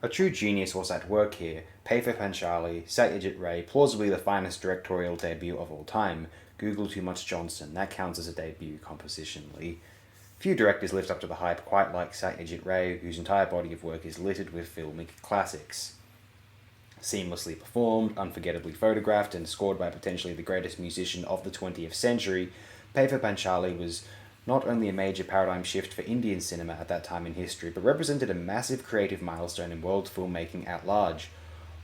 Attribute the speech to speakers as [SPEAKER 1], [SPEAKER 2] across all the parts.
[SPEAKER 1] A true genius was at work here. Pay for Panchali, Satyajit Ray, plausibly the finest directorial debut of all time. Google Too Much Johnson, that counts as a debut compositionally. Few directors lived up to the hype quite like Satyajit Ray, whose entire body of work is littered with filmic classics. Seamlessly performed, unforgettably photographed, and scored by potentially the greatest musician of the 20th century, Pay for Panchali was not only a major paradigm shift for Indian cinema at that time in history, but represented a massive creative milestone in world filmmaking at large.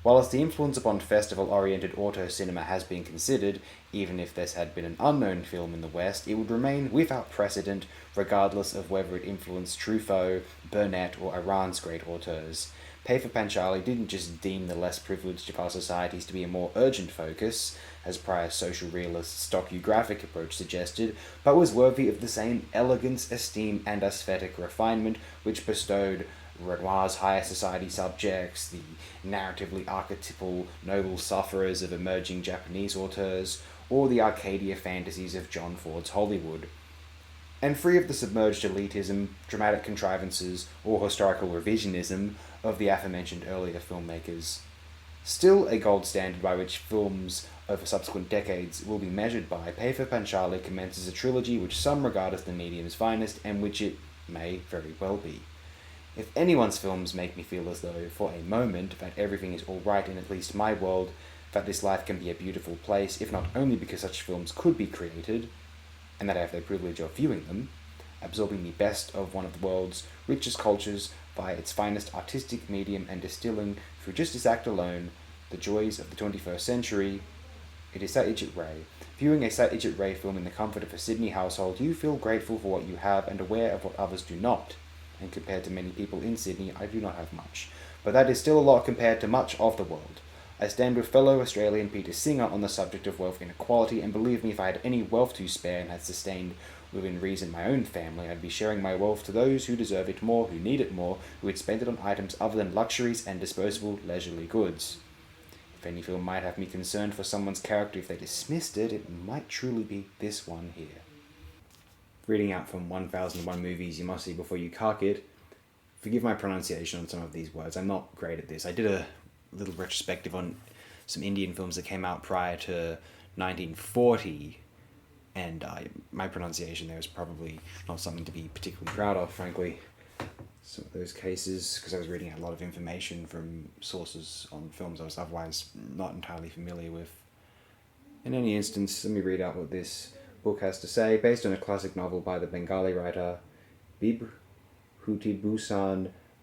[SPEAKER 1] Whilst the influence upon festival-oriented auto cinema has been considered, even if this had been an unknown film in the West, it would remain without precedent, regardless of whether it influenced Truffaut, Burnett, or Iran's great auteurs. Pay for Panchali didn't just deem the less privileged of our societies to be a more urgent focus, as prior social realist's docu-graphic approach suggested, but was worthy of the same elegance, esteem, and aesthetic refinement which bestowed Renoir's higher society subjects, the narratively archetypal noble sufferers of emerging Japanese auteurs, or the Arcadia fantasies of John Ford's Hollywood. And free of the submerged elitism, dramatic contrivances, or historical revisionism of the aforementioned earlier filmmakers. Still a gold standard by which films over subsequent decades will be measured by, Pay for Panchali commences a trilogy which some regard as the medium's finest, and which it may very well be. If anyone's films make me feel as though, for a moment, that everything is all right in at least my world, that this life can be a beautiful place, if not only because such films could be created, and that I have the privilege of viewing them, absorbing the best of one of the world's richest cultures by its finest artistic medium and distilling, through just this act alone, the joys of the 21st century, it is Satyajit Ray. Viewing a Satyajit Ray film in the comfort of a Sydney household, you feel grateful for what you have and aware of what others do not. And compared to many people in Sydney, I do not have much. But that is still a lot compared to much of the world. I stand with fellow Australian Peter Singer on the subject of wealth inequality, and believe me, if I had any wealth to spare and had sustained within reason my own family, I'd be sharing my wealth to those who deserve it more, who need it more, who would spend it on items other than luxuries and disposable leisurely goods. If any film might have me concerned for someone's character if they dismissed it, it might truly be this one here. Reading out from 1001 Movies You Must See Before You Cark It. Forgive my pronunciation on some of these words. I'm not great at this. I did a little retrospective on some Indian films that came out prior to 1940, and my pronunciation there is probably not something to be particularly proud of, frankly. Some of those cases, because I was reading a lot of information from sources on films I was otherwise not entirely familiar with. In any instance, let me read out what this book has to say. Based on a classic novel by the Bengali writer Bibhuti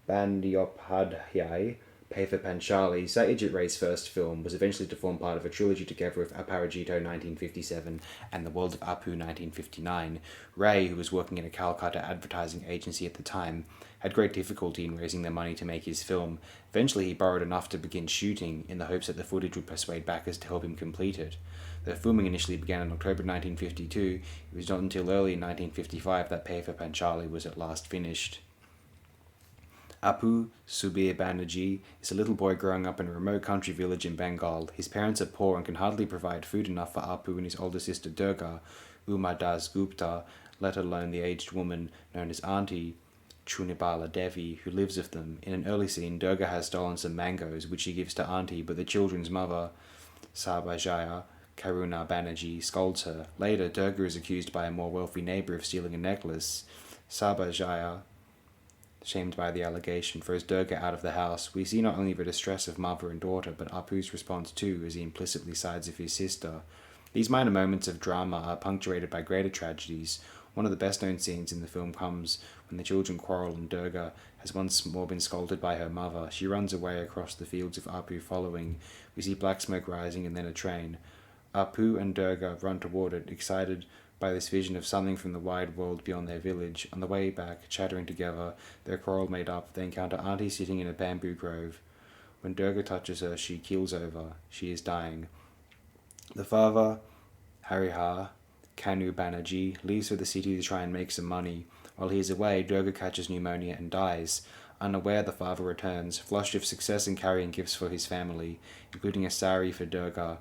[SPEAKER 1] Bandyopadhyay, Pay for Panchali, Satyajit Ray's first film, was eventually to form part of a trilogy together with Aparajito 1957 and The World of Apu 1959. Ray, who was working in a Calcutta advertising agency at the time, had great difficulty in raising the money to make his film. Eventually he borrowed enough to begin shooting, in the hopes that the footage would persuade backers to help him complete it. The filming initially began in October 1952. It was not until early in 1955 that Pay for Panchali was at last finished. Apu Subir Banerjee is a little boy growing up in a remote country village in Bengal. His parents are poor and can hardly provide food enough for Apu and his older sister Durga, Uma Das Gupta, let alone the aged woman known as Auntie Chunibala Devi, who lives with them. In an early scene, Durga has stolen some mangoes, which she gives to Auntie, but the children's mother, Sarbajaya Karuna Banerjee, scolds her. Later, Durga is accused by a more wealthy neighbour of stealing a necklace. Sarbajaya, shamed by the allegation, throws Durga out of the house. We see not only the distress of mother and daughter, but Apu's response too, as he implicitly sides with his sister. These minor moments of drama are punctuated by greater tragedies. One of the best-known scenes in the film comes when the children quarrel and Durga has once more been scolded by her mother. She runs away across the fields with Apu following. We see black smoke rising and then a train. Apu and Durga run toward it, excited by this vision of something from the wide world beyond their village. On the way back, chattering together, their quarrel made up, they encounter Auntie sitting in a bamboo grove. When Durga touches her, she keels over. She is dying. The father, Harihar Kanu Banerjee, leaves for the city to try and make some money. While he is away, Durga catches pneumonia and dies. Unaware, the father returns, flushed with success in carrying gifts for his family, including a sari for Durga.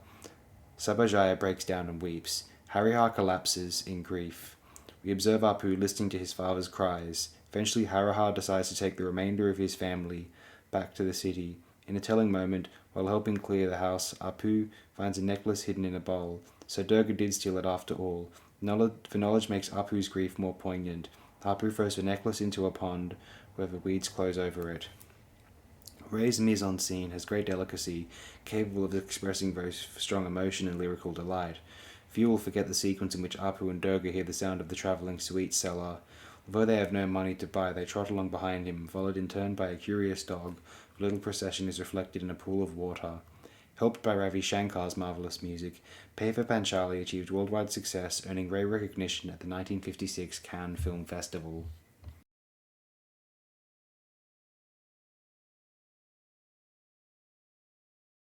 [SPEAKER 1] Sabajaya breaks down and weeps. Harihar collapses in grief. We observe Apu listening to his father's cries. Eventually, Harihar decides to take the remainder of his family, back to the city. In a telling moment, while helping clear the house, Apu finds a necklace hidden in a bowl. So Durga did steal it after all. For knowledge makes Apu's grief more poignant. Apu throws the necklace into a pond, where the weeds close over it. Ray's mise-en-scene has great delicacy, capable of expressing very strong emotion and lyrical delight. Few will forget the sequence in which Apu and Durga hear the sound of the travelling sweet seller. Although they have no money to buy, they trot along behind him, followed in turn by a curious dog. The little procession is reflected in a pool of water. Helped by Ravi Shankar's marvellous music, Pay for Panchali achieved worldwide success, earning Ray recognition at the 1956 Cannes Film Festival.